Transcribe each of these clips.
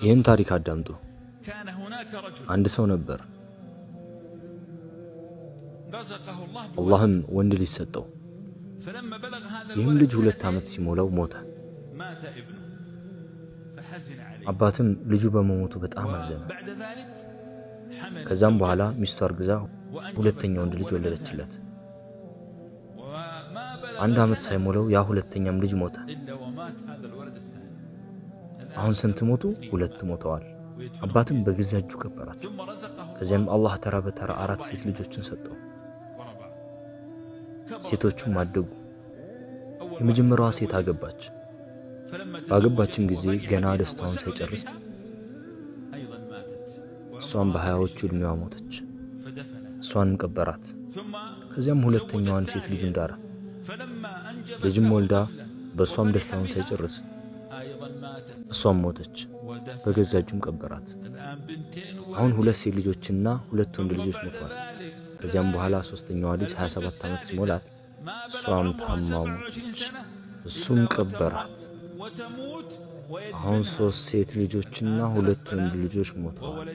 ይህን ታሪክ አዳምጡ። አንድ ሰው ነበር፣ አላህም ወንድ ልጅ ሰጠው። ይህም ልጅ 2 ዓመት ሲሞላው ሞተ። አባትም ልጁ በመሞቱ በጣም አዘነ። ከዛም በኋላ ሚስቱ አርግዛ ሁለተኛ ወንድ ልጅ ወለደችለት። 1 ዓመት ሳይሞላው ያ ሁለተኛም ልጅ ሞተ። አሁን ስንት ሞቱ? 2 ሞተዋል። አባትም በገዛ እጁ ቀበራቸው። ከዚያም አላህ ተራ በተራ 4 ሴት ልጆችን ሰጠው። ሴቶቹም አደጉ። የመጀመሪያዋ ሴት አገባች። ባገባችም ጊዜ ገና ደስታውን ሳይጨርስ እሷን በ20ዎቹ ዕድሜዋ ሞተች። እሷን ቀበራት። ከዚያም ሁለተኛዋን ሴት ልጁን ዳረ። ልጅም ወልዳ በእሷም ደስታውን ሳይጨርስ እሷም ሞተች። በገዛ እጁም ቀበራት። አሁን 2 ሴት ልጆችና 2 ወንድ ልጆች ሞተዋል። ከዚያም በኋላ ሶስተኛዋ ልጅ 27 ዓመት ሲሞላት እሷም ታማ ሞተች። እሱም ቀበራት። አሁን 3 ሴት ልጆችና 2 ወንድ ልጆች ሞተዋል።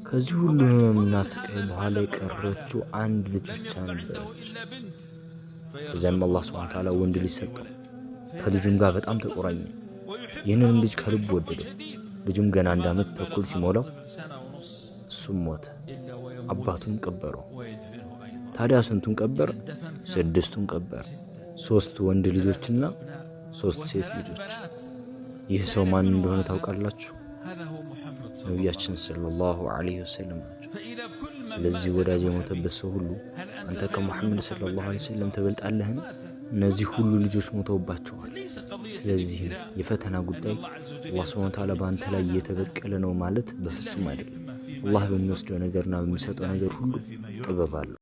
ከዚህ ሁሉ ህመምና ስቃይ በኋላ የቀረችው 1 ልጅ ብቻ ነበረች። ከዚያም አላህ ሱብሓነሁ ወተዓላ ወንድ ልጅ ሰጠው። ከልጁም ጋር በጣም ተቆራኘ። ይህንንም ልጅ ከልብ ወደደው። ልጁም ገና 1 ዓመት ተኩል ሲሞላው እሱም ሞተ። አባቱም ቀበረው። ታዲያ ስንቱን ቀበር? 6ቱን ቀበር። 3 ወንድ ልጆችና 3 ሴት ልጆች። ይህ ሰው ማን እንደሆነ ታውቃላችሁ? ነቢያችን ሰለላሁ ዐለይሂ ወሰለም ናቸው። ስለዚህ ወዳጅ የሞተበት ሰው ሁሉ አንተ ከሙሐመድ ሰለላሁ ዐለይሂ ወሰለም ትበልጣለህን? እነዚህ ሁሉ ልጆች ሞተውባቸዋል። ስለዚህ የፈተና ጉዳይ አላህ ሱብሓነሁ ወተዓላ በአንተ ላይ እየተበቀለ ነው ማለት በፍጹም አይደለም። አላህ በሚወስደው ነገርና በሚሰጠው ነገር ሁሉ ጥበብ አለው።